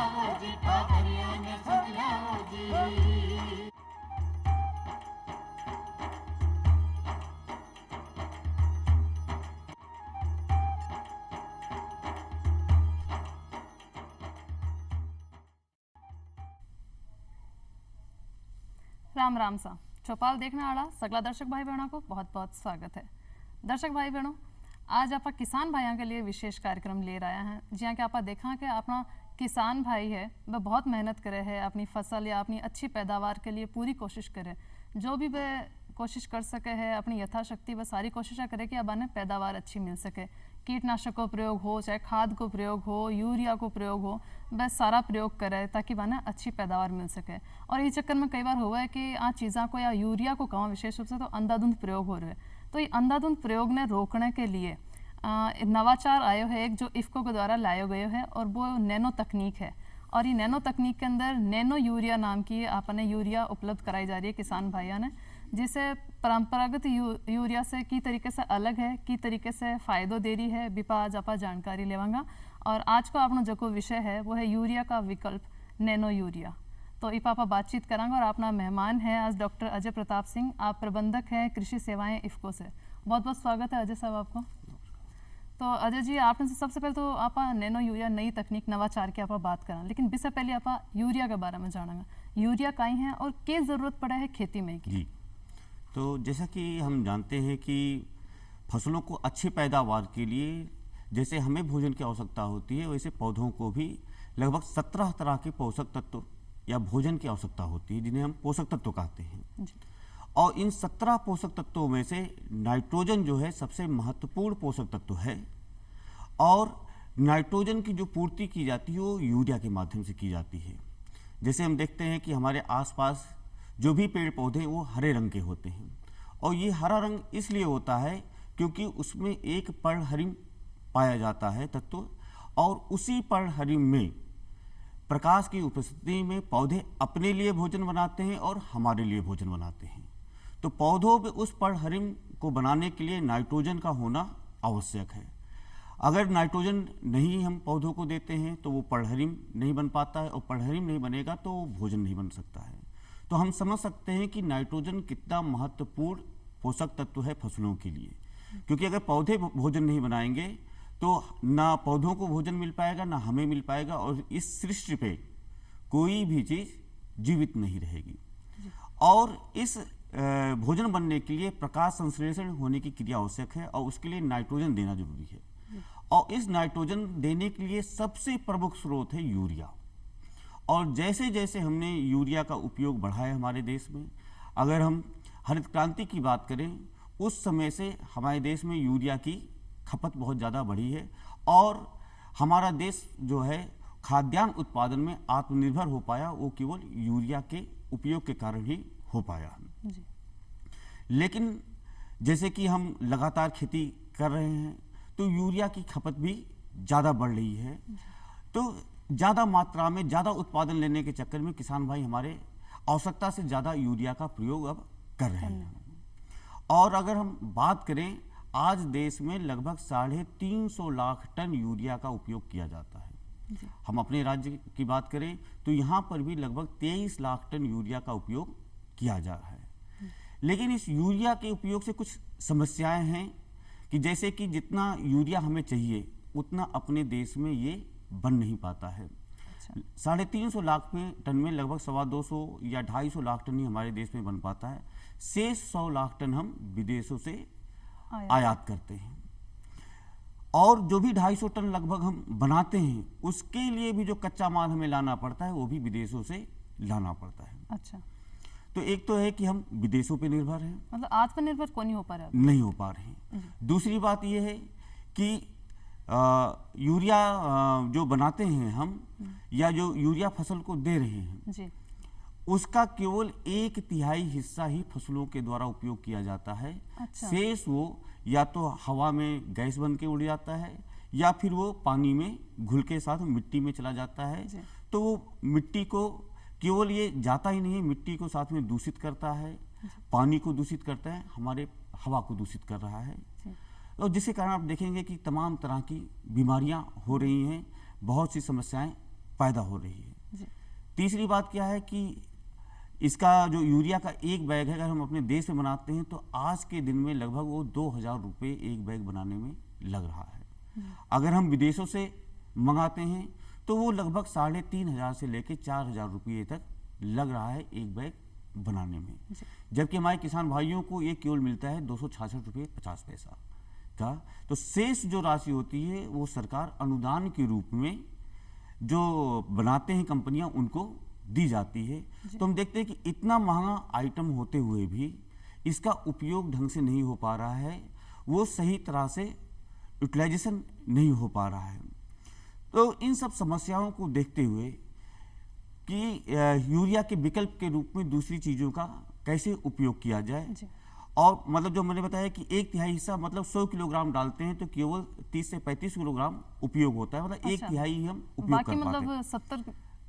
लाओ जी, पाथरिया ने सुन लाओ जी। राम राम सा चौपाल देखने वाला सगला दर्शक भाई बहनों को बहुत बहुत स्वागत है। दर्शक भाई बहनों, आज आप किसान भाइयों के लिए विशेष कार्यक्रम ले रहे हैं जिया कि आप देखा कि अपना किसान भाई है वह बहुत मेहनत करे है अपनी फसल या अपनी अच्छी पैदावार के लिए पूरी कोशिश करे। जो भी वह कोशिश कर सके है अपनी यथाशक्ति वह सारी कोशिशें करे कि अब हमें पैदावार अच्छी मिल सके। कीटनाशक को प्रयोग हो चाहे खाद को प्रयोग हो यूरिया को प्रयोग हो, बस सारा प्रयोग करे ताकि वह अच्छी पैदावार मिल सके। और इस चक्कर में कई बार हुआ है कि आ चीज़ों को या यूरिया को कहूँ विशेष रूप से तो अंधाधुंध प्रयोग हो रहे हैं। तो ये अंधाधुंध प्रयोग ने रोकने के लिए नवाचार आयो है एक जो इफ्को के द्वारा लाया गया है और वो नैनो तकनीक है। और ये नैनो तकनीक के अंदर नैनो यूरिया नाम की आपने यूरिया उपलब्ध कराई जा रही है किसान भाइयों ने, जिसे परंपरागत यूरिया से की तरीके से अलग है, की तरीके से फ़ायदो दे रही है। बिपा आज आप जानकारी लेवांगा और आज का अपना जो विषय है वो है यूरिया का विकल्प नैनो यूरिया। तो इस आप बातचीत करांगे और अपना मेहमान है आज डॉक्टर अजय प्रताप सिंह, आप प्रबंधक हैं कृषि सेवाएं इफ्को से। बहुत बहुत स्वागत है अजय साहब आपको। तो अजय जी, आपने सबसे पहले तो आप नैनो यूरिया नई तकनीक नवाचार की आप बात करा, लेकिन इससे पहले आप यूरिया के बारे में जानेंगे। यूरिया काई है और क्या ज़रूरत पड़ा है खेती में की? जी, तो जैसा कि हम जानते हैं कि फसलों को अच्छी पैदावार के लिए जैसे हमें भोजन की आवश्यकता होती है वैसे पौधों को भी लगभग 17 तरह के पोषक तत्व या भोजन की आवश्यकता होती है जिन्हें हम पोषक तत्व कहते हैं। और इन 17 पोषक तत्वों में से नाइट्रोजन जो है सबसे महत्वपूर्ण पोषक तत्व है और नाइट्रोजन की जो पूर्ति की जाती है वो यूरिया के माध्यम से की जाती है। जैसे हम देखते हैं कि हमारे आसपास जो भी पेड़ पौधे वो हरे रंग के होते हैं और ये हरा रंग इसलिए होता है क्योंकि उसमें एक पर्णहरिम पाया जाता है तत्व और उसी पर्णहरिम में प्रकाश की उपस्थिति में पौधे अपने लिए भोजन बनाते हैं और हमारे लिए भोजन बनाते हैं। तो पौधों में उस पर्णहरिम को बनाने के लिए नाइट्रोजन का होना आवश्यक है। अगर नाइट्रोजन नहीं हम पौधों को देते हैं तो वो पर्णहरिम नहीं बन पाता है और पर्णहरिम नहीं बनेगा तो भोजन नहीं बन सकता है। तो हम समझ सकते हैं कि नाइट्रोजन कितना महत्वपूर्ण पोषक तत्व है फसलों के लिए, क्योंकि अगर पौधे भोजन नहीं बनाएंगे तो ना पौधों को भोजन मिल पाएगा ना हमें मिल पाएगा और इस सृष्टि पे कोई भी चीज़ जीवित नहीं रहेगी। और इस भोजन बनने के लिए प्रकाश संश्लेषण होने की क्रिया आवश्यक है और उसके लिए नाइट्रोजन देना जरूरी है। और इस नाइट्रोजन देने के लिए सबसे प्रमुख स्रोत है यूरिया। और जैसे जैसे हमने यूरिया का उपयोग बढ़ाया हमारे देश में, अगर हम हरित क्रांति की बात करें उस समय से हमारे देश में यूरिया की खपत बहुत ज़्यादा बढ़ी है और हमारा देश जो है खाद्यान्न उत्पादन में आत्मनिर्भर हो पाया, वो केवल यूरिया के उपयोग के कारण ही हो पाया। लेकिन जैसे कि हम लगातार खेती कर रहे हैं तो यूरिया की खपत भी ज़्यादा बढ़ रही है। तो ज़्यादा मात्रा में ज़्यादा उत्पादन लेने के चक्कर में किसान भाई हमारे आवश्यकता से ज़्यादा यूरिया का प्रयोग अब कर रहे हैं। और अगर हम बात करें आज देश में लगभग 350 लाख टन यूरिया का उपयोग किया जाता है। हम अपने राज्य की बात करें तो यहाँ पर भी लगभग 23 लाख टन यूरिया का उपयोग किया जा रहा है। लेकिन इस यूरिया के उपयोग से कुछ समस्याएं हैं कि जैसे कि जितना यूरिया हमें चाहिए उतना अपने देश में ये बन नहीं पाता है। 350 लाख टन में लगभग 250 या 250 लाख टन ही हमारे देश में बन पाता है। शेष 100 लाख टन हम विदेशों से आयात करते हैं और जो भी 250 टन लगभग हम बनाते हैं उसके लिए भी जो कच्चा माल हमें लाना पड़ता है वो भी विदेशों से लाना पड़ता है। अच्छा, तो एक तो है कि हम विदेशों पे निर्भर हैं, मतलब आत्मनिर्भर कौन नहीं हो पा रहा? नहीं हो पा रहे हैं। दूसरी बात यह है कि यूरिया जो बनाते हैं हम या जो यूरिया फसल को दे रहे हैं जी, उसका केवल 1/3 हिस्सा ही फसलों के द्वारा उपयोग किया जाता है। अच्छा। शेष वो या तो हवा में गैस बन के उड़ जाता है या फिर वो पानी में घुल के साथ मिट्टी में चला जाता है। तो वो मिट्टी को केवल ये जाता ही नहीं है, मिट्टी को साथ में दूषित करता है, पानी को दूषित करता है, हमारे हवा को दूषित कर रहा है। और जिसके कारण आप देखेंगे कि तमाम तरह की बीमारियां हो रही हैं, बहुत सी समस्याएं पैदा हो रही है। जी। तीसरी बात क्या है कि इसका जो यूरिया का एक बैग है, अगर हम अपने देश में बनाते हैं तो आज के दिन में लगभग वो 2,000 रुपये एक बैग बनाने में लग रहा है। अगर हम विदेशों से मंगाते हैं तो वो लगभग 3,500 से लेकर 4,000 रुपये तक लग रहा है एक बैग बनाने में, जबकि हमारे किसान भाइयों को ये केवल मिलता है 266 रुपये 50 पैसा का। तो शेष जो राशि होती है वो सरकार अनुदान के रूप में जो बनाते हैं कंपनियां उनको दी जाती है। तो हम देखते हैं कि इतना महंगा आइटम होते हुए भी इसका उपयोग ढंग से नहीं हो पा रहा है, वो सही तरह से यूटिलाइजेशन नहीं हो पा रहा है। तो इन सब समस्याओं को देखते हुए कि यूरिया के विकल्प के रूप में दूसरी चीज़ों का कैसे उपयोग किया जाए, और मतलब जो मैंने बताया कि 1/3 हिस्सा मतलब 100 किलोग्राम डालते हैं तो केवल 30 से 35 किलोग्राम उपयोग होता है, मतलब 1/3 हम उपयोग बाकी कर पाते हैं, मतलब 70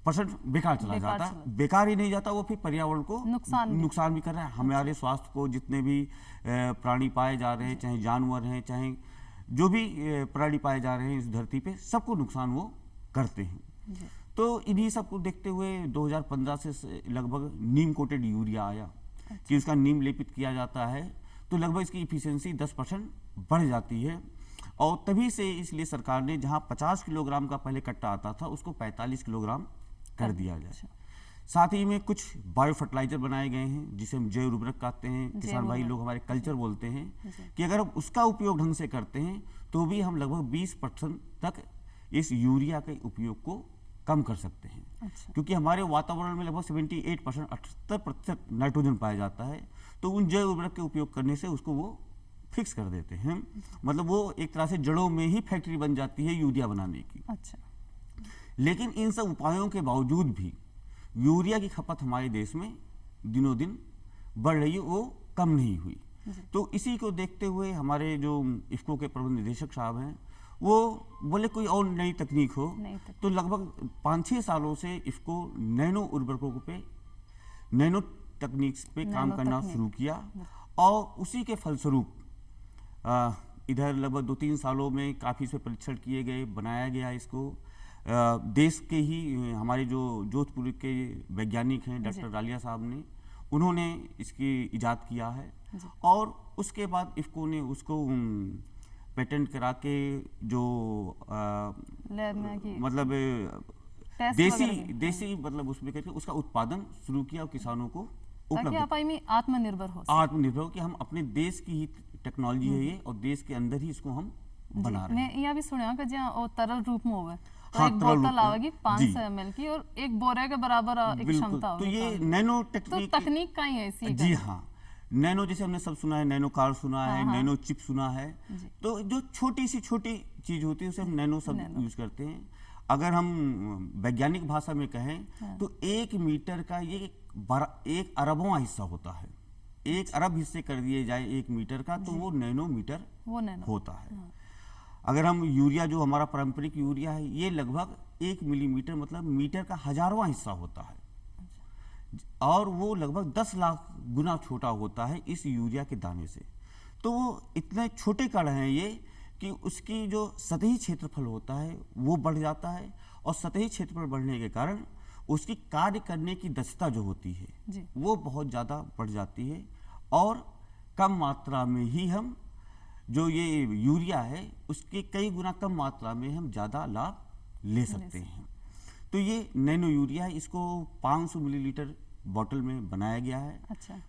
% बेकार चला जाता है। बेकार ही नहीं जाता, वो फिर पर्यावरण को नुकसान भी कर रहा है। हमारे स्वास्थ्य को जितने भी प्राणी पाए जा रहे हैं, चाहे जानवर हैं, चाहे जो भी प्राणी पाए जा रहे हैं इस धरती पे, सबको नुकसान वो करते हैं। तो इन्हीं सब को देखते हुए 2015 से लगभग नीम कोटेड यूरिया आया कि उसका नीम लेपित किया जाता है तो लगभग इसकी इफिशियंसी 10% बढ़ जाती है, और तभी से इसलिए सरकार ने जहां 50 किलोग्राम का पहले कट्टा आता था उसको 45 किलोग्राम कर दिया जाए। साथ ही में कुछ बायो फर्टिलाइजर बनाए गए हैं जिसे हम जैव उर्वरक कहते हैं, किसान भाई लोग हमारे कल्चर बोलते हैं, कि अगर हम उसका उपयोग ढंग से करते हैं तो भी हम लगभग 20% तक इस यूरिया के उपयोग को कम कर सकते हैं। क्योंकि हमारे वातावरण में लगभग 78% 78% नाइट्रोजन पाया जाता है, तो उन जैव उर्वरक के उपयोग करने से उसको वो फिक्स कर देते हैं, मतलब वो एक तरह से जड़ों में ही फैक्ट्री बन जाती है यूरिया बनाने की। लेकिन इन सब उपायों के बावजूद भी यूरिया की खपत हमारे देश में दिनों दिन बढ़ रही है, वो कम नहीं हुई। तो इसी को देखते हुए हमारे जो इफ्को के प्रबंध निदेशक साहब हैं वो बोले कोई और नई तकनीक हो, तो लगभग 5-6 सालों से इफ्को नैनो उर्वरकों पे, नैनो तकनीक पे काम करना शुरू किया, और उसी के फलस्वरूप इधर लगभग 2-3 सालों में काफ़ी इस पे परीक्षण किए गए, बनाया गया इसको। देश के ही हमारे जो जोधपुर के वैज्ञानिक हैं डॉक्टर रालिया साहब ने, उन्होंने इसकी इजाद किया है, और उसके बाद इफ्को ने उसको पेटेंट करा के जो मतलब देसी मतलब उसमें करके उसका उत्पादन शुरू किया और किसानों को उपलब्ध आत्मनिर्भर हो कि हम अपने देश की ही टेक्नोलॉजी है ये, और देश के अंदर ही इसको हम बना रहे हैं। मैं यह भी सुना कि जहाँ तरल रूप में होगा तो एक बोतल आवेगी 500 ml की और एक बोरे के बराबर एक क्षमता होगी। तो ये नैनो तकनीक का ही है इसी। जी हाँ, नैनो जैसे हमने सब सुना है, नैनो कार सुना है, नैनो चिप सुना है, तो जो छोटी सी छोटी चीज होती है उसे हम नैनो शब्द यूज करते हैं। अगर हम वैज्ञानिक भाषा में कहें तो 1 मीटर का ये 1 अरबवां हिस्सा होता है। 1 अरब हिस्से कर दिए जाए 1 मीटर का तो वो नैनोमीटर होता है। अगर हम यूरिया जो हमारा पारंपरिक यूरिया है ये लगभग 1 मिलीमीटर मतलब मीटर का 1000वां हिस्सा होता है, और वो लगभग 10 लाख गुना छोटा होता है इस यूरिया के दाने से। तो वो इतने छोटे कण हैं ये कि उसकी जो सतही क्षेत्रफल होता है वो बढ़ जाता है, और सतही क्षेत्रफल बढ़ने के कारण उसकी कार्य करने की दक्षता जो होती है वो बहुत ज़्यादा बढ़ जाती है, और कम मात्रा में ही हम जो ये यूरिया है उसके कई गुना कम मात्रा में हम ज़्यादा लाभ ले सकते हैं। तो ये नैनो यूरिया है, इसको 500 मिलीलीटर बॉटल में बनाया गया है।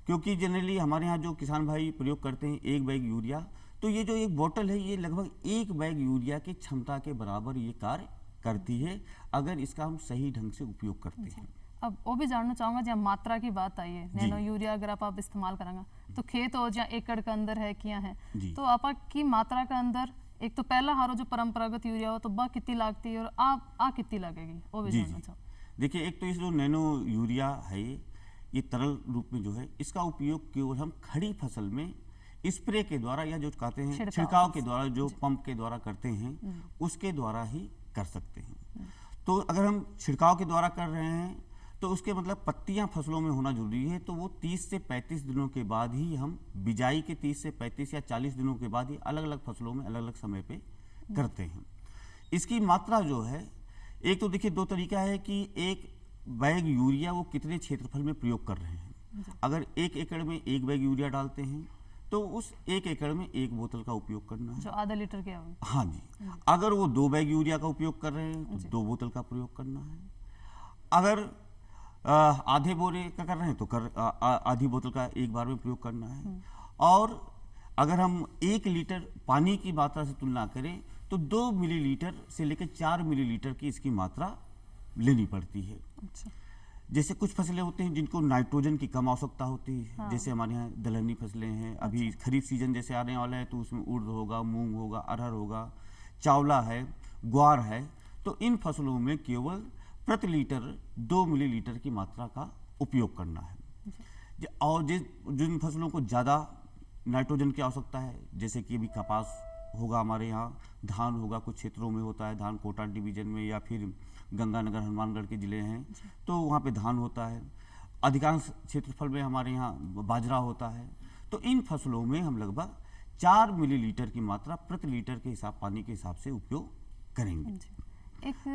क्योंकि जनरली हमारे यहाँ जो किसान भाई प्रयोग करते हैं 1 बैग यूरिया, तो ये जो एक बॉटल है ये लगभग 1 बैग यूरिया की क्षमता के बराबर ये कार्य करती है अगर इसका हम सही ढंग से उपयोग करते हैं। अब वो भी जानना चाहूंगा जब मात्रा की बात आई है, नैनो यूरिया अगर आप इस्तेमाल करेंगे तो खेत हो जहाँ एकड़ के अंदर है किया है, तो आप की मात्रा के अंदर एक तो पहला हारो जो परंपरागत यूरिया हो तो बा कितनी लगती है और आप कितनी लगेगी वो भी जानना चाहूँ। देखिए, एक तो इस जो नैनो यूरिया है ये तरल रूप में जो है इसका उपयोग केवल हम खड़ी फसल में स्प्रे के द्वारा या जो कहते हैं छिड़काव के द्वारा जो पंप के द्वारा करते हैं उसके द्वारा ही कर सकते हैं। तो अगर हम छिड़काव के द्वारा कर रहे हैं तो उसके मतलब पत्तियां फसलों में होना जरूरी है, तो वो 30 से 35 दिनों के बाद ही हम बिजाई के 30 से 35 या 40 दिनों के बाद ही अलग अलग फसलों में अलग अलग समय पे करते हैं। इसकी मात्रा जो है एक तो देखिए दो तरीका है कि एक बैग यूरिया वो कितने क्षेत्रफल में प्रयोग कर रहे हैं। अगर 1 एकड़ में 1 बैग यूरिया डालते हैं तो उस 1 एकड़ में 1 बोतल का उपयोग करना है। जो आधा लीटर के हो। हाँ जी। अगर वो 2 बैग यूरिया का उपयोग कर रहे हैं तो 2 बोतल का प्रयोग करना है। अगर आधे बोरे का कर रहे हैं तो आधी बोतल का एक बार में प्रयोग करना है। और अगर हम 1 लीटर पानी की मात्रा से तुलना करें तो 2 मिलीलीटर से लेकर 4 मिलीलीटर की इसकी मात्रा लेनी पड़ती है। अच्छा। जैसे कुछ फसलें होते हैं जिनको नाइट्रोजन की कम आवश्यकता होती है। हाँ। जैसे हमारे यहाँ दलहनी फसलें हैं, अभी खरीफ सीजन जैसे आने वाला है तो उसमें उड़द होगा, मूंग होगा, अरहर होगा, चावला है, ग्वार है। तो इन फसलों में केवल प्रति लीटर 2 मिलीलीटर की मात्रा का उपयोग करना है। और जिन फसलों को ज़्यादा नाइट्रोजन की आवश्यकता है, जैसे कि अभी कपास होगा, हमारे यहाँ धान होगा, कुछ क्षेत्रों में होता है धान, कोटा डिवीजन में या फिर गंगानगर हनुमानगढ़ के ज़िले हैं तो वहाँ पे धान होता है। अधिकांश क्षेत्रफल में हमारे यहाँ बाजरा होता है। तो इन फसलों में हम लगभग 4 मिलीलीटर की मात्रा प्रति लीटर के हिसाब पानी के हिसाब से उपयोग करेंगे। एक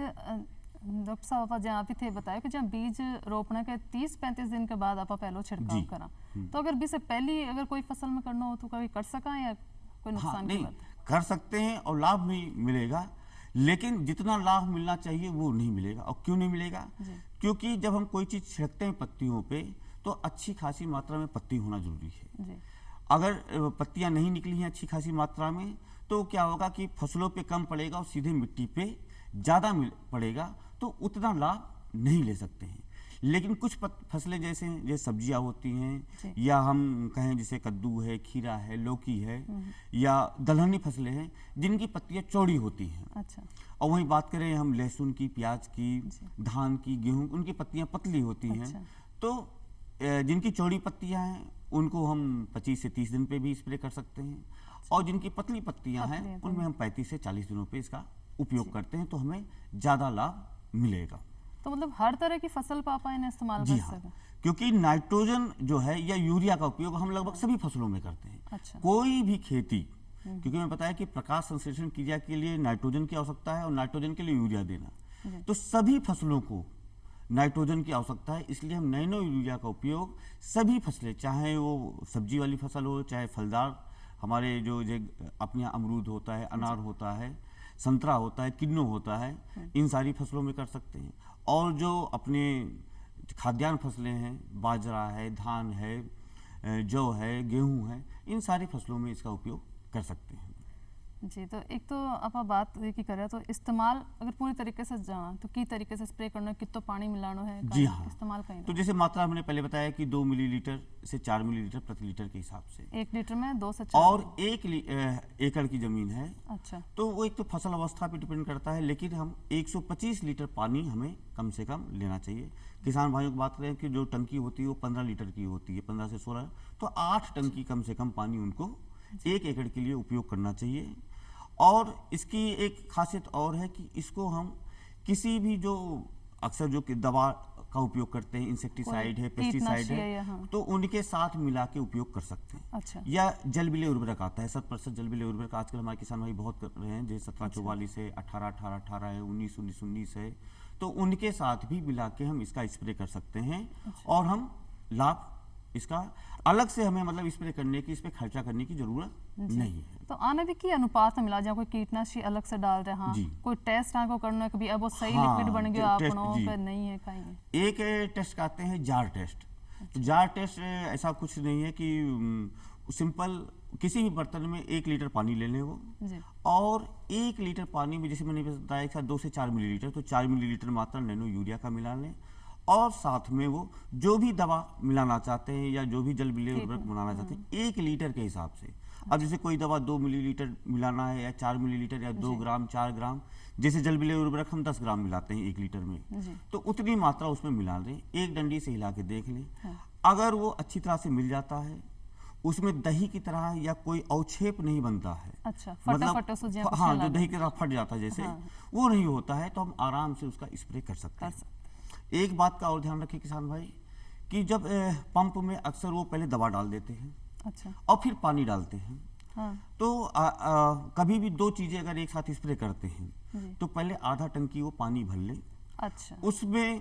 डॉक्टर साहब आप जहाँ भी थे बताया कि जब बीज रोपने के 30-35 दिन के बाद आप पहले छिड़काव करा, तो अगर बीज से पहले अगर कोई फसल में करना हो तो कभी कर सका या कोई नुकसान? हाँ, नहीं कर सकते हैं और लाभ भी मिलेगा, लेकिन जितना लाभ मिलना चाहिए वो नहीं मिलेगा। और क्यों नहीं मिलेगा? क्योंकि जब हम कोई चीज़ छिड़कते हैं पत्तियों पे तो अच्छी खासी मात्रा में पत्ती होना जरूरी है जी। अगर पत्तियां नहीं निकली हैं अच्छी खासी मात्रा में तो क्या होगा कि फसलों पे कम पड़ेगा और सीधे मिट्टी पे ज़्यादा पड़ेगा, तो उतना लाभ नहीं ले सकते हैं। लेकिन कुछ फसलें जैसे सब्जियां होती हैं या हम कहें जैसे कद्दू है, खीरा है, लौकी है या दलहनी फसलें हैं जिनकी पत्तियां चौड़ी होती हैं। अच्छा। और वहीं बात करें हम लहसुन की, प्याज की, धान की, गेहूं, उनकी पत्तियां पतली होती हैं। अच्छा। तो जिनकी चौड़ी पत्तियां हैं उनको हम 25 से 30 दिन पे भी स्प्रे कर सकते हैं। और जिनकी पतली पत्तियां हैं उनमें हम 35 से 40 दिनों पे इसका उपयोग करते हैं, तो हमें ज़्यादा लाभ मिलेगा। तो मतलब हर तरह की फसल पर आप इन्हें इस्तेमाल कर सकें? क्योंकि नाइट्रोजन जो है या यूरिया का उपयोग हम लगभग सभी फसलों में करते हैं। अच्छा। कोई भी खेती, क्योंकि मैं बताया कि प्रकाश संश्लेषण क्रिया के लिए नाइट्रोजन की आवश्यकता है और नाइट्रोजन के लिए यूरिया देना, तो सभी फसलों को नाइट्रोजन की आवश्यकता है। इसलिए हम नैनो यूरिया का उपयोग सभी फसलें, चाहे वो सब्जी वाली फसल हो, चाहे फलदार हमारे जो अपने यहाँ अमरूद होता है, अनार होता है, संतरा होता है, किन्नू होता है, इन सारी फसलों में कर सकते हैं। और जो अपने खाद्यान्न फसलें हैं, बाजरा है, धान है, जौ है, गेहूं है, इन सारी फसलों में इसका उपयोग कर सकते हैं। जी। तो एक तो आप बात की करें तो इस्तेमाल अगर पूरी तरीके से जाना तो की तरीके से स्प्रे करना, कितना पानी मिलाना है, जी हाँ, इस्तेमाल कहीं तो जैसे मात्रा हमने पहले बताया कि 2 मिलीलीटर से 4 मिलीलीटर प्रति लीटर के हिसाब से 1 लीटर में 2 से 4 और 1 एकड़ की जमीन है। अच्छा। तो वो एक तो फसल अवस्था पे डिपेंड करता है, लेकिन हम 125 लीटर पानी हमें कम से कम लेना चाहिए। किसान भाइयों की बात करें कि जो टंकी होती है वो 15 लीटर की होती है, 15 से 16, तो 8 टंकी कम से कम पानी उनको 1 एकड़ के लिए उपयोग करना चाहिए। और इसकी एक खासियत और है कि इसको हम किसी भी जो अक्सर जो दवा का उपयोग करते हैं, इंसेक्टिसाइड है, पेस्टिसाइड है, हाँ। तो उनके साथ मिला के उपयोग कर सकते हैं। अच्छा। या जल विलेय उर्वरक आता है, 7% जल विलेय उर्वरक आजकल हमारे किसान भाई बहुत कर रहे हैं, जैसे 1744 है, 18-18-18 है, 19-19-19 है, तो उनके साथ भी मिला के हम इसका स्प्रे कर सकते हैं। और हम लाभ इसका अलग से हमें मतलब स्प्रे करने की, इस पर खर्चा करने की जरूरत नहीं है। तो आने भी की अनुपात में मिला जाए, कोई कीटनाशी अलग से डाल रहे हैं, कोई टेस्ट को करना कभी अब वो सही लिक्विड बन गया आपनों पे नहीं है कहीं। एक टेस्ट कहते हैं जार टेस्ट। तो जार टेस्ट ऐसा कुछ नहीं है कि सिंपल किसी भी बर्तन में 1 लीटर पानी ले लें वो, और 1 लीटर पानी में जैसे मैंने बताया 2 से 4 मिलीलीटर, तो 4 मिलीलीटर मात्रा नैनो यूरिया का मिला लें। और साथ में वो जो भी दवा मिलाना चाहते हैं या जो भी जल विलेय उर्वरक मिलाना चाहते हैं 1 लीटर के हिसाब से। अब जैसे कोई दवा 2 मिलीलीटर मिलाना है या 4 मिलीलीटर या 2 ग्राम, 4 ग्राम, जैसे जल विलेय उर्वरक हम 10 ग्राम मिलाते हैं 1 लीटर में, तो उतनी मात्रा उसमें मिला लें। एक डंडी से हिला के देख लें। अगर वो अच्छी तरह से मिल जाता है, उसमें दही की तरह या कोई अवक्षेप नहीं बनता है, अच्छा, मतलब हाँ जो दही की तरह फट जाता है जैसे, वो नहीं होता है, तो हम आराम से उसका स्प्रे कर सकते हैं। एक बात का और ध्यान रखें किसान भाई कि जब पंप में अक्सर वो पहले दवा डाल देते हैं, अच्छा, और फिर पानी डालते हैं। हाँ। तो कभी भी दो चीजें अगर एक साथ स्प्रे करते जी। हैं तो पहले आधा टंकी वो पानी भर लें, अच्छा। उसमें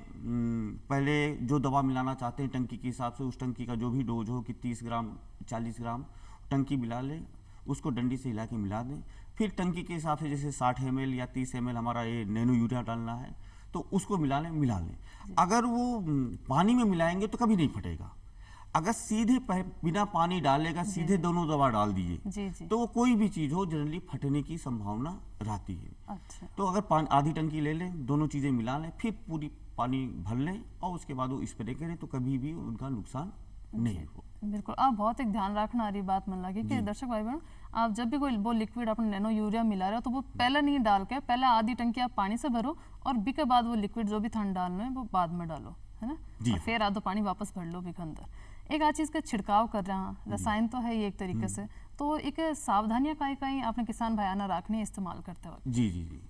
पहले जो दवा मिलाना चाहते हैं टंकी के हिसाब से उस टंकी का जो भी डोज हो कि 30 ग्राम 40 ग्राम टंकी मिला लें, उसको डंडी से हिला के मिला दें। फिर टंकी के हिसाब से जैसे 60 ml या 30 ml हमारा ये नैनो यूरिया डालना है तो उसको मिला लें। अगर वो पानी में मिलाएंगे तो कभी नहीं फटेगा। अगर सीधे बिना पानी डालेगा सीधे दोनों दवा डाल दिए जी जी। तो वो कोई भी चीज़ हो जनरली फटने की संभावना रहती है। अच्छा। तो अगर आधी टंकी ले लें, दोनों चीज़ें मिला लें, फिर पूरी पानी भर लें और उसके बाद वो स्प्रे करें तो कभी भी उनका नुकसान नहीं हो। बिल्कुल, आप बहुत एक ध्यान रखना वाली बात मन लगी कि दर्शक भाई बहन, आप जब भी कोई वो लिक्विड अपने नैनो यूरिया मिला रहे हो तो वो पहले नहीं डाल के पहले आधी टंकी आप पानी से भरो और बी के बाद वो लिक्विड जो भी थान डालना है वो बाद में डालो, है ना, और फिर आधो पानी वापस भर लो भी के अंदर। एक आज चीज़ का छिड़काव कर रहा हूँ, रसायन तो है ये एक तरीके से, तो एक सावधानियां कहीं आपने किसान भाइयाना रखनी है इस्तेमाल करते वक्त। जी जी जी,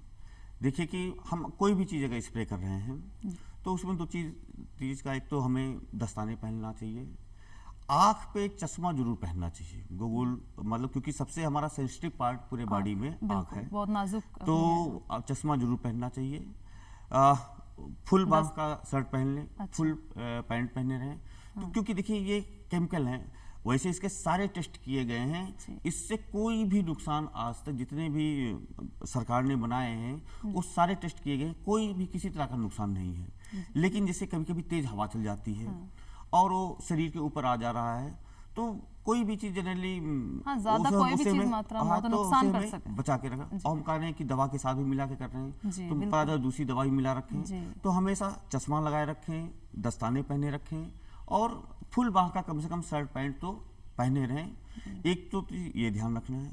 देखिए कि हम कोई भी चीज़ अगर स्प्रे कर रहे हैं तो उसमें दो चीज़ का, एक तो हमें दस्ताने पहनना चाहिए, आँख पे चश्मा जरूर पहनना चाहिए, गोगल, मतलब क्योंकि सबसे हमारा सेंसिटिव पार्ट पूरे बॉडी में आँख है, बहुत नाजुक, तो चश्मा जरूर पहनना चाहिए। फुल बांह का शर्ट पहन लें, फुल पैंट पहने रहें, तो क्योंकि देखिए ये केमिकल हैं, वैसे इसके सारे टेस्ट किए गए हैं, इससे कोई भी नुकसान आज तक जितने भी सरकार ने बनाए हैं वो सारे टेस्ट किए गए, कोई भी किसी तरह का नुकसान नहीं है। लेकिन जैसे कभी कभी तेज हवा चल जाती है और वो शरीर के ऊपर आ जा रहा है तो कोई भी चीज जनरली बचा के रखा, और हम कह रहे हैं कि दवा के साथ भी मिला के कर रहे हैं तो ज्यादा दूसरी दवा भी मिला रखें, तो हमेशा चश्मा लगाए रखें, दस्ताने पहने रखें और फुल बांह का कम से कम शर्ट पैंट तो पहने रहें। एक तो ये ध्यान रखना है,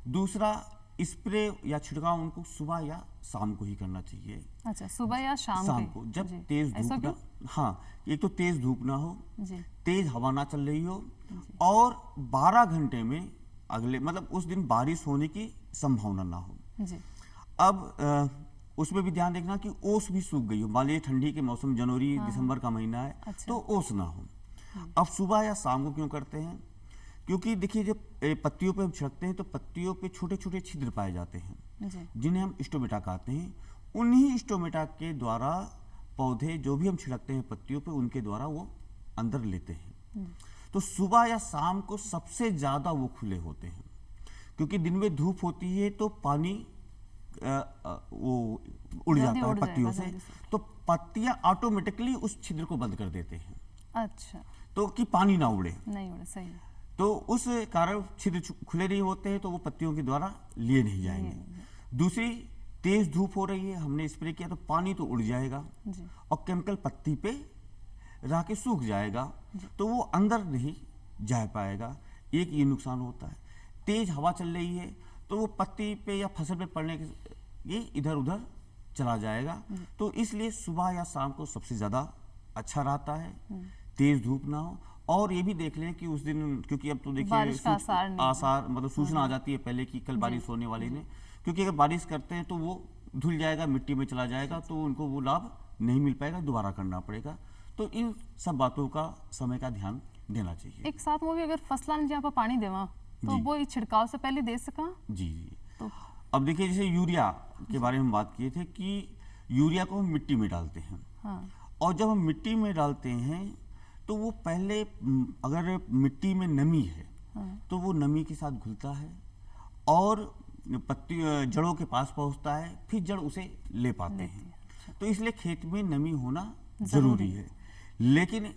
दूसरा स्प्रे या छिड़काव उनको सुबह या शाम को ही करना चाहिए। अच्छा, सुबह या शाम को जब तेज धूप ना, हाँ, एक तो तेज धूप ना हो, तेज हवा ना चल रही हो और 12 घंटे में अगले मतलब उस दिन बारिश होने की संभावना ना हो। अब उसमें भी ध्यान देखना कि ओस भी सूख गई हो, मान लीजिए ठंडी के मौसम जनवरी दिसंबर का महीना है, तो ओस ना हो। अब सुबह या शाम को क्यों करते हैं? क्योंकि देखिए जब पत्तियों पे हम छिड़कते हैं तो पत्तियों पे छोटे छोटे छिद्र पाए जाते हैं जिन्हें हम स्टोमेटा कहते हैं। उन्हीं स्टोमेटा के द्वारा पौधे जो भी हम छिड़कते हैं पत्तियों पे उनके द्वारा वो अंदर लेते हैं। तो सुबह या शाम को सबसे ज्यादा वो खुले होते हैं, क्योंकि दिन में धूप होती है तो पानी वो उड़ जाता है पत्तियों से, तो पत्तियां ऑटोमेटिकली उस छिद्र को बंद कर देते हैं। अच्छा, तो कि पानी ना उड़े, नहीं उड़े, सही है। तो उस कारण छिद्र खुले नहीं होते हैं तो वो पत्तियों के द्वारा लिए नहीं जाएंगे। दूसरी, तेज धूप हो रही है, हमने स्प्रे किया तो पानी तो उड़ जाएगा और केमिकल पत्ती पे रह के सूख जाएगा, तो वो अंदर नहीं जा पाएगा। एक ये नुकसान होता है। तेज हवा चल रही है तो वो पत्ती पे या फसल पे पड़ने के ये इधर उधर चला जाएगा। तो इसलिए सुबह या शाम को सबसे ज्यादा अच्छा रहता है, तेज धूप ना हो। और ये भी देख लें कि उस दिन, क्योंकि अब तो देखिए आसार मतलब सूचना आ जाती है पहले कि कल बारिश होने वाली है, क्योंकि अगर बारिश करते हैं तो वो धुल जाएगा, मिट्टी में चला जाएगा, तो उनको वो लाभ नहीं मिल पाएगा, दोबारा करना पड़ेगा। तो इन सब बातों का समय का ध्यान देना चाहिए। एक साथ वो भी अगर फसलन जहाँ पर पानी देवा तो वो छिड़काव से पहले दे सका। जी तो अब देखिए जैसे यूरिया के बारे में बात किए थे कि यूरिया को हम मिट्टी में डालते हैं, और जब हम मिट्टी में डालते हैं तो वो पहले अगर मिट्टी में नमी है तो वो नमी के साथ घुलता है और पत्ती जड़ों के पास पहुंचता है, फिर जड़ उसे ले पाते हैं। तो इसलिए खेत में नमी होना जरूरी है। लेकिन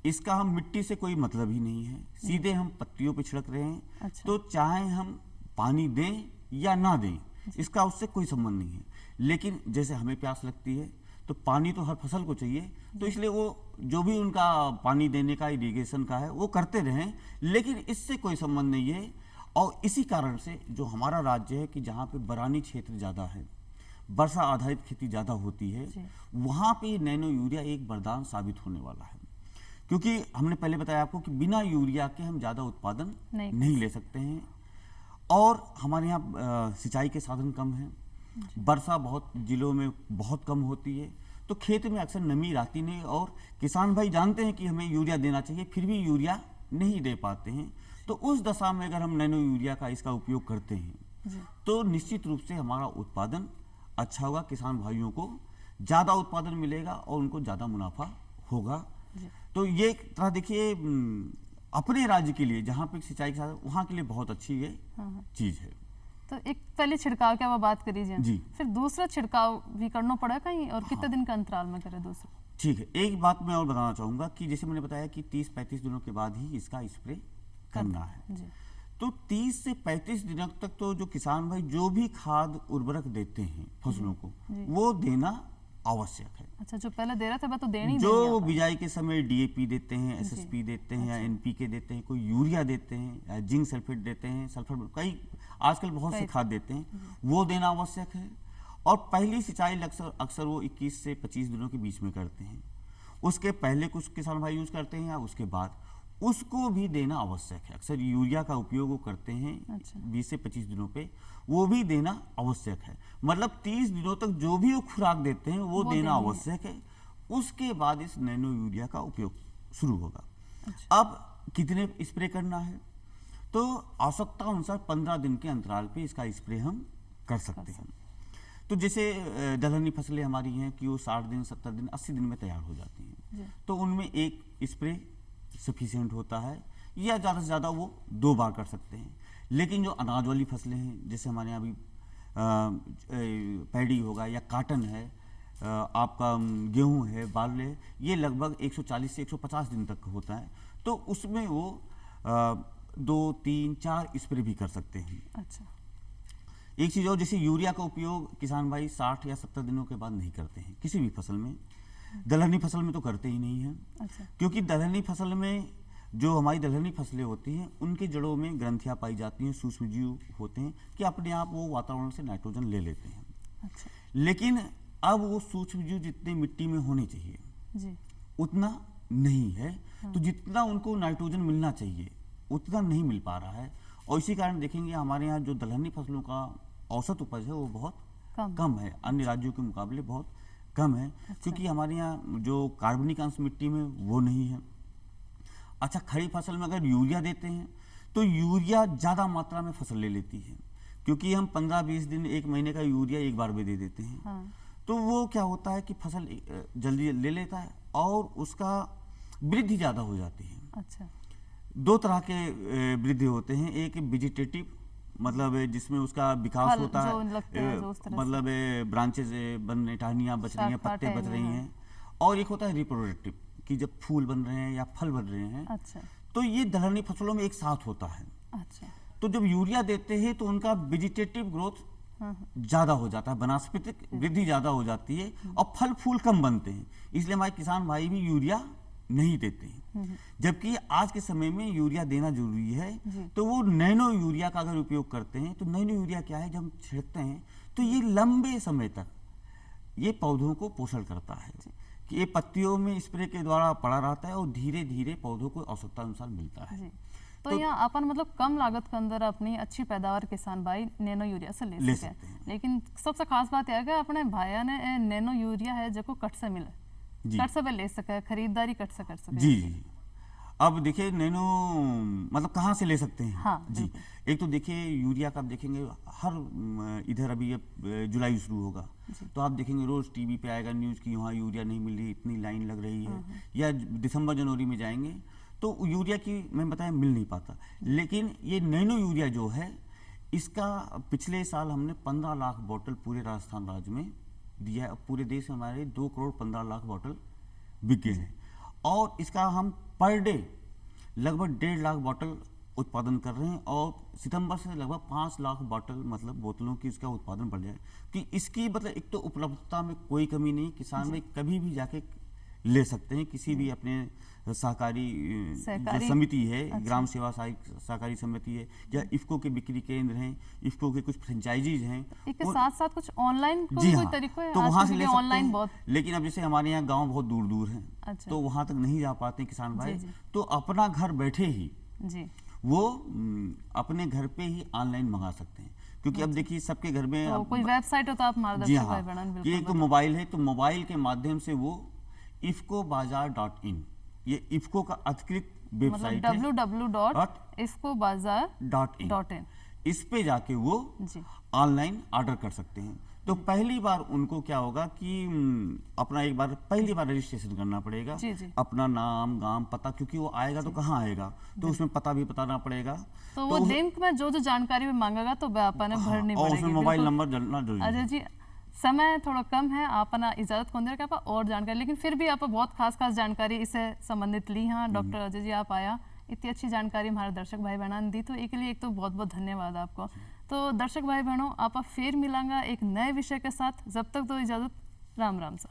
इसका हम मिट्टी से कोई मतलब ही नहीं है, सीधे हम पत्तियों पे छिड़क रहे हैं। तो चाहे हम पानी दें या ना दें, इसका उससे कोई संबंध नहीं है। लेकिन जैसे हमें प्यास लगती है तो पानी तो हर फसल को चाहिए, तो इसलिए वो जो भी उनका पानी देने का इरिगेशन का है वो करते रहें, लेकिन इससे कोई संबंध नहीं है। और इसी कारण से जो हमारा राज्य है कि जहाँ पे बरानी क्षेत्र ज़्यादा है, वर्षा आधारित खेती ज़्यादा होती है, वहाँ पे नैनो यूरिया एक वरदान साबित होने वाला है। क्योंकि हमने पहले बताया आपको कि बिना यूरिया के हम ज़्यादा उत्पादन नहीं ले सकते हैं, और हमारे यहाँ सिंचाई के साधन कम हैं, वर्षा बहुत जिलों में बहुत कम होती है, तो खेत में अक्सर नमी रहती नहीं, और किसान भाई जानते हैं कि हमें यूरिया देना चाहिए फिर भी यूरिया नहीं दे पाते हैं। तो उस दशा में अगर हम नैनो यूरिया का इसका उपयोग करते हैं जी तो निश्चित रूप से हमारा उत्पादन अच्छा होगा, किसान भाइयों को ज़्यादा उत्पादन मिलेगा और उनको ज़्यादा मुनाफा होगा। जी तो ये एक तरह देखिए अपने राज्य के लिए जहाँ पे सिंचाई के साथ वहाँ के लिए बहुत अच्छी ये हाँ। चीज़ है। तो एक पहले छिड़काव की आप बात करी जाए, जी। फिर दूसरा छिड़काव भी करना पड़ा कहीं, और कितने दिन का अंतराल में करे दूसरा? ठीक है, एक बात मैं और बताना चाहूँगा कि जैसे मैंने बताया कि 30-35 दिनों के बाद ही इसका स्प्रे करना है। जी तो 30 से 35 दिनों तक तो जो किसान भाई जो भी खाद उर्वरक देते हैं फसलों को वो देना आवश्यक है। अच्छा, जो पहले दे रहे थे वह तो देनी जो देनी आप। बिजाई के समय डीएपी देते हैं, एसएसपी देते हैं या एनपीके देते हैं, कोई यूरिया देते हैं या जिंक सल्फेट देते हैं, सल्फर कई आजकल बहुत से खाद देते हैं, वो देना आवश्यक है। और पहली सिंचाई अक्सर वो 21 से 25 दिनों के बीच में करते हैं। उसके पहले कुछ किसान भाई यूज करते हैं या उसके बाद उसको भी देना आवश्यक है। अक्सर यूरिया का उपयोग वो करते हैं 20 से 25 दिनों पे, वो भी देना आवश्यक है। मतलब 30 दिनों तक जो भी वो खुराक देते हैं वो देना आवश्यक है। उसके बाद इस नैनो यूरिया का उपयोग शुरू होगा। अब कितने स्प्रे करना है, तो आवश्यकता अनुसार 15 दिन के अंतराल पे इसका स्प्रे हम कर सकते हैं। तो जैसे दलहनी फसलें हमारी हैं कि वो 60 दिन, 70 दिन, 80 दिन में तैयार हो जाती हैं, तो उनमें एक स्प्रे सफिशिएंट होता है, या ज़्यादा से ज़्यादा वो 2 बार कर सकते हैं। लेकिन जो अनाज वाली फसलें हैं, जैसे हमारे यहाँ अभी पैडी होगा या काटन है, आपका गेहूं है, बार्ले है, ये लगभग 140 से 150 दिन तक होता है। तो उसमें वो 2, 3, 4 स्प्रे भी कर सकते हैं। अच्छा, एक चीज़ और, जैसे यूरिया का उपयोग किसान भाई 60 या 70 दिनों के बाद नहीं करते हैं किसी भी फसल में। दलहनी फसल में तो करते ही नहीं हैं। अच्छा, क्योंकि दलहनी फसल में जो हमारी दलहनी फसलें होती हैं उनकी जड़ों में ग्रंथियाँ पाई जाती हैं, सूक्ष्म जीव होते हैं कि अपने आप वो वातावरण से नाइट्रोजन ले लेते हैं। अच्छा लेकिन अब वो सूक्ष्म जीव जितने मिट्टी में होने चाहिए जी, उतना नहीं है। तो जितना उनको नाइट्रोजन मिलना चाहिए उतना नहीं मिल पा रहा है। और इसी कारण देखेंगे हमारे यहाँ जो दलहनी फसलों का औसत उपज है वो बहुत कम है, अन्य राज्यों के मुकाबले बहुत कम है। क्योंकि हमारे यहाँ जो कार्बनिक अंश मिट्टी में वो नहीं है। अच्छा, खड़ी फसल में अगर यूरिया देते हैं तो यूरिया ज़्यादा मात्रा में फसल ले लेती है, क्योंकि हम 15-20 दिन, 1 महीने का यूरिया एक बार में दे देते हैं। हाँ। तो वो क्या होता है कि फसल जल्दी ले लेता है और उसका वृद्धि ज़्यादा हो जाती है। अच्छा, 2 तरह के वृद्धि होते हैं। एक वेजिटेटिव, मतलब जिसमें उसका विकास फल होता जो है, लगते हैं जो उस तरह से। मतलब ब्रांचेज बन रही, टहनियाँ बच रही हैं, शाखा पत्ते बच रही टहनियाँ, हैं। और एक होता है रिप्रोडक्टिव, कि जब फूल बन रहे हैं या फल बन रहे हैं। अच्छा, तो ये दलहनी फसलों में एक साथ होता है। अच्छा, तो जब यूरिया देते हैं तो उनका वेजिटेटिव ग्रोथ ज़्यादा हो जाता है, वनस्पतिक वृद्धि ज़्यादा हो जाती है और फल फूल कम बनते हैं। इसलिए हमारे किसान भाई भी यूरिया नहीं देते हैं। जबकि आज के समय में यूरिया देना जरूरी है। तो वो नैनो यूरिया का अगर उपयोग करते हैं तो नैनो यूरिया क्या है, जब हम छिड़कते हैं तो ये लंबे समय तक ये पौधों को पोषण करता है कि ये पत्तियों में स्प्रे के द्वारा पड़ा रहता है और धीरे धीरे पौधों को आवश्यकता अनुसार मिलता है। जी। तो यहाँ अपन मतलब कम लागत के अंदर अपनी अच्छी पैदावार किसान भाई नैनो यूरिया से ले सके। लेकिन सबसे खास बात यह है कि अपने भाइया ने नैनो यूरिया है जो कट से मिले, कट से भी ले सके, खरीदारी कट से कर सके। जी जी। अब देखिए नैनो मतलब कहाँ से ले सकते हैं? हाँ, जी, एक तो देखिए यूरिया का आप देखेंगे हर इधर अभी ये जुलाई शुरू होगा तो आप देखेंगे रोज टीवी पे आएगा न्यूज़ कि वहाँ यूरिया नहीं मिल रही, इतनी लाइन लग रही है। या दिसंबर जनवरी में जाएंगे तो यूरिया की मैं बताया मिल नहीं पाता। लेकिन ये नैनो यूरिया जो है इसका पिछले साल हमने 15 लाख बोतल पूरे राजस्थान राज्य में दिया है। पूरे देश में हमारे 2 करोड़ 15 लाख बोतल बिक गए हैं और इसका हम पर डे लगभग 1.5 लाख बोतल उत्पादन कर रहे हैं और सितंबर से लगभग 5 लाख बोतल मतलब बोतलों की इसका उत्पादन बढ़ जाए कि इसकी मतलब एक तो उपलब्धता में कोई कमी नहीं। किसान में कभी भी जाके ले सकते हैं, किसी भी अपने सहकारी जो समिति है, ग्राम सेवा सहकारी समिति है या इफ्को के बिक्री केंद्र हैं, इफ्को के कुछ फ्रेंचाइजीज हैं, इसके साथ साथ कुछ ऑनलाइन जी हाँ, तरीकों है तो वहाँ से ले सकते ऑनलाइन हैं। बहुत। लेकिन अब जैसे हमारे यहाँ गांव बहुत दूर दूर हैं अच्छा। तो वहाँ तक नहीं जा पाते हैं किसान भाई, जी। तो अपना घर बैठे ही जी वो अपने घर पे ही ऑनलाइन मंगा सकते हैं। क्योंकि अब देखिए सबके घर में तो कोई वेबसाइट हो तो आप जी मार्गदर्शक हाँ, भाई बहन ये एक तो मोबाइल है, तो मोबाइल के माध्यम से वो इफ्को बाजार.in, ये इफ्को का अधिकृत वेबसाइट है www.ifcobazaar.in। इस पे जाके वो जी ऑनलाइन ऑर्डर कर सकते हैं। तो पहली बार उनको क्या होगा कि अपना एक बार पहली बार रजिस्ट्रेशन करना पड़ेगा। जी जी। अपना नाम गांव पता, क्योंकि वो आएगा तो कहाँ आएगा, तो उसमें पता भी बताना पड़ेगा। तो वो लिंक में जो जो जानकारी भी मांगेगा तो आपने भरनी और पड़ेगी। उसमें मोबाइल बिल्कुल। नंबर डालना जरूरी है। अजय जी, समय थोड़ा कम है, आप ना इजाजत कौन दे रहा और जानकारी, लेकिन फिर भी आप बहुत खास जानकारी इससे संबंधित ली। हाँ डॉक्टर अजय जी, आप आया, इतनी अच्छी जानकारी हमारे दर्शक भाई बहनों ने दी, तो एक लिए एक तो बहुत बहुत धन्यवाद आपको। तो दर्शक भाई बहनों, आप फिर मिलांगा एक नए विषय के साथ। जब तक तो इजाजत, राम राम सा।